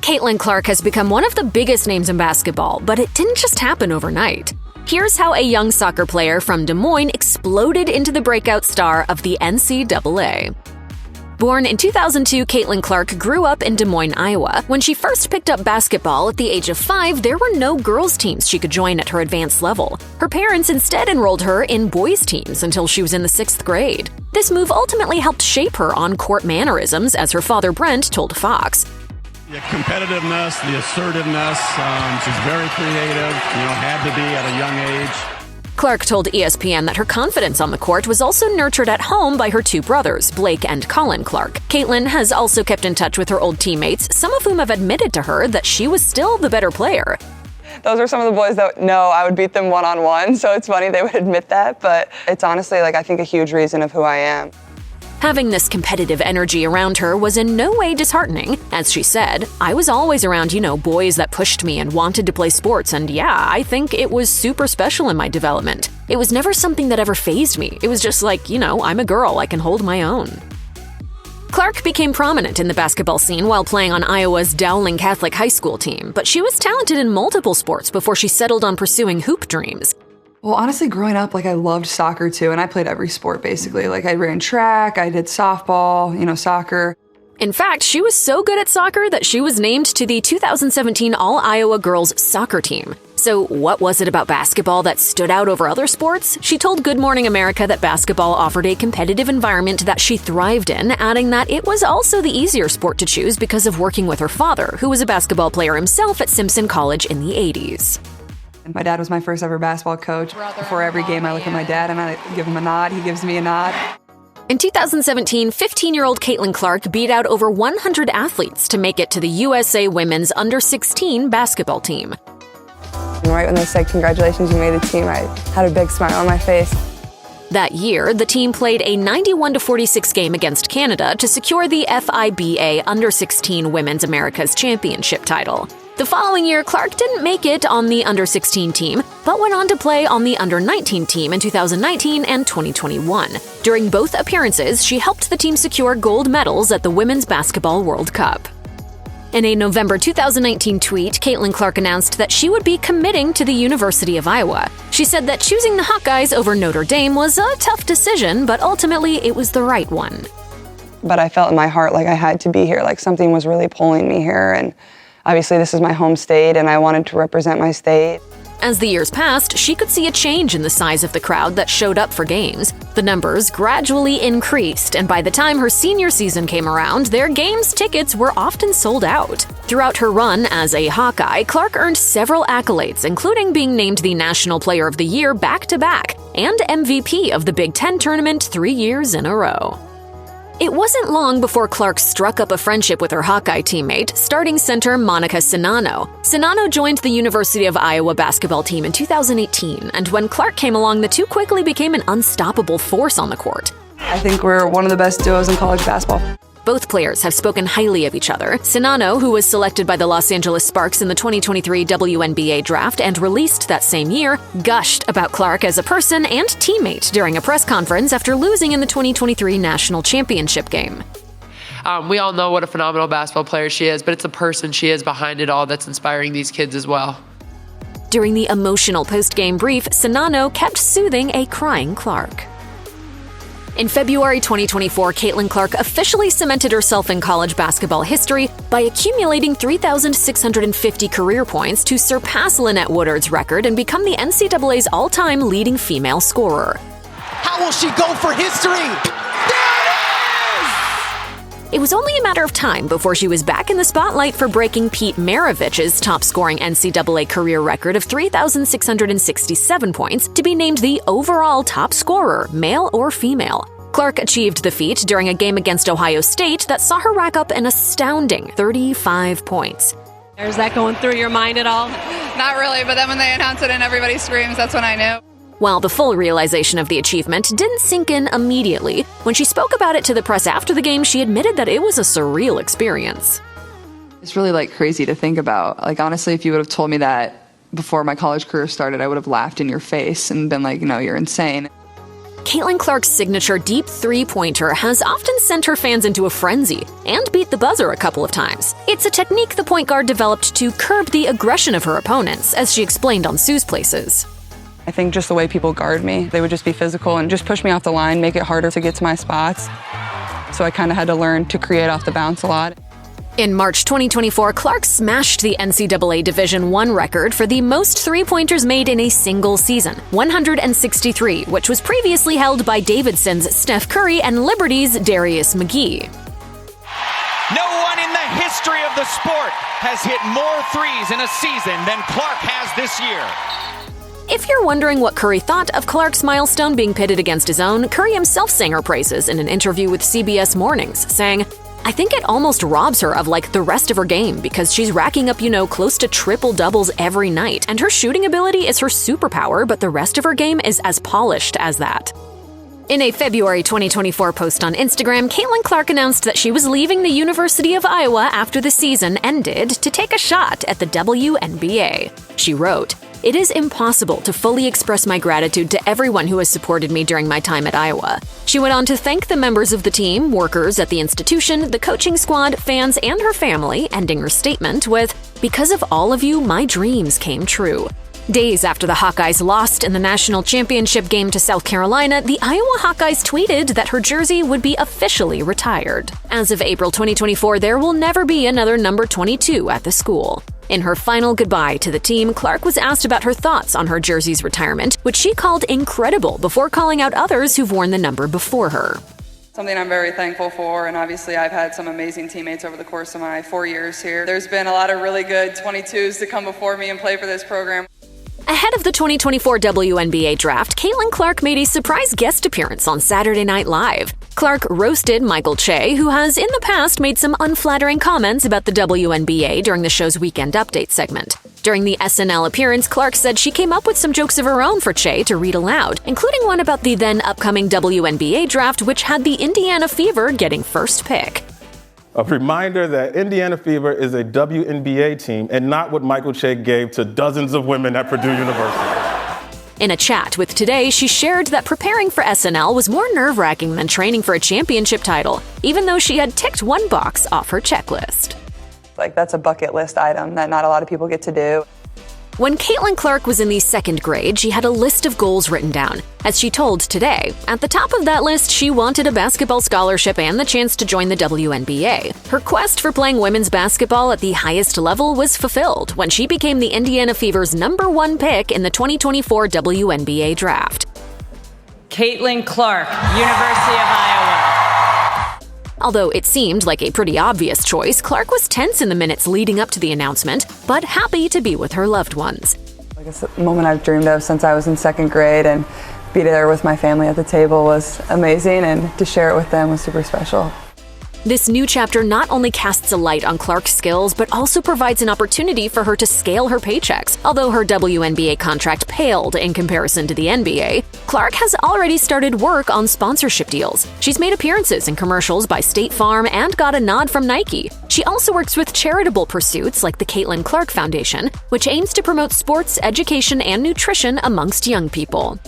Caitlin Clark has become one of the biggest names in basketball, but it didn't just happen overnight. Here's how a young soccer player from Des Moines exploded into the breakout star of the NCAA. Born in 2002, Caitlin Clark grew up in Des Moines, Iowa. When she first picked up basketball at the age of 5, there were no girls' teams she could join at her advanced level. Her parents instead enrolled her in boys' teams until she was in the 6th grade. This move ultimately helped shape her on-court mannerisms, as her father Brent told Fox. The competitiveness, the assertiveness, she's very creative, had to be at a young age. Clark told ESPN that her confidence on the court was also nurtured at home by her two brothers, Blake and Colin Clark. Caitlin has also kept in touch with her old teammates, some of whom have admitted to her that she was still the better player. Those are some of the boys that know I would beat them one-on-one, so it's funny they would admit that, but it's honestly, I think a huge reason of who I am. Having this competitive energy around her was in no way disheartening. As she said, "I was always around, boys that pushed me and wanted to play sports, and yeah, I think it was super special in my development. It was never something that ever fazed me. It was just like, I'm a girl, I can hold my own." Clark became prominent in the basketball scene while playing on Iowa's Dowling Catholic High School team, but she was talented in multiple sports before she settled on pursuing hoop dreams. Well, honestly, growing up, I loved soccer too, and I played every sport basically. I ran track, I did softball, soccer. In fact, she was so good at soccer that she was named to the 2017 All-Iowa Girls Soccer Team. So what was it about basketball that stood out over other sports? She told Good Morning America that basketball offered a competitive environment that she thrived in, adding that it was also the easier sport to choose because of working with her father, who was a basketball player himself at Simpson College in the 80s. My dad was my first ever basketball coach. Before every game, I look at my dad and I give him a nod. He gives me a nod. In 2017, 15-year-old Caitlin Clark beat out over 100 athletes to make it to the USA Women's Under-16 basketball team. Right when they said, "Congratulations, you made the team," I had a big smile on my face. That year, the team played a 91-46 game against Canada to secure the FIBA Under-16 Women's America's Championship title. The following year, Clark didn't make it on the Under-16 team, but went on to play on the Under-19 team in 2019 and 2021. During both appearances, she helped the team secure gold medals at the Women's Basketball World Cup. In a November 2019 tweet, Caitlin Clark announced that she would be committing to the University of Iowa. She said that choosing the Hawkeyes over Notre Dame was a tough decision, but ultimately it was the right one. But I felt in my heart I had to be here, something was really pulling me here, and obviously this is my home state and I wanted to represent my state. As the years passed, she could see a change in the size of the crowd that showed up for games. The numbers gradually increased, and by the time her senior season came around, their games tickets were often sold out. Throughout her run as a Hawkeye, Clark earned several accolades, including being named the National Player of the Year back-to-back and MVP of the Big Ten tournament 3 years in a row. It wasn't long before Clark struck up a friendship with her Hawkeye teammate, starting center Monica Sinano. Sinano joined the University of Iowa basketball team in 2018, and when Clark came along, the two quickly became an unstoppable force on the court. I think we're one of the best duos in college basketball. Both players have spoken highly of each other. Sinano, who was selected by the Los Angeles Sparks in the 2023 WNBA draft and released that same year, gushed about Clark as a person and teammate during a press conference after losing in the 2023 national championship game. We all know what a phenomenal basketball player she is, but it's the person she is behind it all that's inspiring these kids as well. During the emotional post-game brief, Sinano kept soothing a crying Clark. In February 2024, Caitlin Clark officially cemented herself in college basketball history by accumulating 3,650 career points to surpass Lynette Woodard's record and become the NCAA's all-time leading female scorer. How will she go for history? There it is! It was only a matter of time before she was back in the spotlight for breaking Pete Maravich's top-scoring NCAA career record of 3,667 points to be named the overall top scorer, male or female. Clark achieved the feat during a game against Ohio State that saw her rack up an astounding 35 points. Is that going through your mind at all? Not really, but then when they announce it and everybody screams, that's when I knew. While the full realization of the achievement didn't sink in immediately, when she spoke about it to the press after the game, she admitted that it was a surreal experience. It's really crazy to think about. Honestly, if you would have told me that before my college career started, I would have laughed in your face and been no, you're insane. Caitlin Clark's signature deep three-pointer has often sent her fans into a frenzy and beat the buzzer a couple of times. It's a technique the point guard developed to curb the aggression of her opponents, as she explained on Sue's Places. I think just the way people guard me, they would just be physical and just push me off the line, make it harder to get to my spots. So I kind of had to learn to create off the bounce a lot. In March 2024, Clark smashed the NCAA Division I record for the most three-pointers made in a single season, 163, which was previously held by Davidson's Steph Curry and Liberty's Darius McGee. No one in the history of the sport has hit more threes in a season than Clark has this year. If you're wondering what Curry thought of Clark's milestone being pitted against his own, Curry himself sang her praises in an interview with CBS Mornings, saying, "I think it almost robs her of the rest of her game because she's racking up, close to triple doubles every night, and her shooting ability is her superpower, but the rest of her game is as polished as that." In a February 2024 post on Instagram, Caitlin Clark announced that she was leaving the University of Iowa after the season ended to take a shot at the WNBA. She wrote, "It is impossible to fully express my gratitude to everyone who has supported me during my time at Iowa." She went on to thank the members of the team, workers at the institution, the coaching squad, fans, and her family, ending her statement with, "Because of all of you, my dreams came true." Days after the Hawkeyes lost in the national championship game to South Carolina, the Iowa Hawkeyes tweeted that her jersey would be officially retired. As of April 2024, there will never be another number 22 at the school. In her final goodbye to the team, Clark was asked about her thoughts on her jersey's retirement, which she called incredible before calling out others who've worn the number before her. Something I'm very thankful for, and obviously I've had some amazing teammates over the course of my 4 years here. There's been a lot of really good 22s to come before me and play for this program. Ahead of the 2024 WNBA draft, Caitlin Clark made a surprise guest appearance on Saturday Night Live. Clark roasted Michael Che, who has in the past made some unflattering comments about the WNBA during the show's Weekend Update segment. During the SNL appearance, Clark said she came up with some jokes of her own for Che to read aloud, including one about the then upcoming WNBA draft, which had the Indiana Fever getting first pick. A reminder that Indiana Fever is a WNBA team and not what Michael Che gave to dozens of women at Purdue University. In a chat with Today, she shared that preparing for SNL was more nerve-wracking than training for a championship title, even though she had ticked one box off her checklist. That's a bucket list item that not a lot of people get to do. When Caitlin Clark was in the second grade, she had a list of goals written down. As she told Today, at the top of that list, she wanted a basketball scholarship and the chance to join the WNBA. Her quest for playing women's basketball at the highest level was fulfilled when she became the Indiana Fever's #1 pick in the 2024 WNBA draft. Caitlin Clark, University of Iowa. Although it seemed like a pretty obvious choice, Clark was tense in the minutes leading up to the announcement, but happy to be with her loved ones. It's a moment I've dreamed of since I was in second grade, and be there with my family at the table was amazing, and to share it with them was super special. This new chapter not only casts a light on Clark's skills, but also provides an opportunity for her to scale her paychecks. Although her WNBA contract paled in comparison to the NBA, Clark has already started work on sponsorship deals. She's made appearances in commercials by State Farm and got a nod from Nike. She also works with charitable pursuits like the Caitlin Clark Foundation, which aims to promote sports, education, and nutrition amongst young people.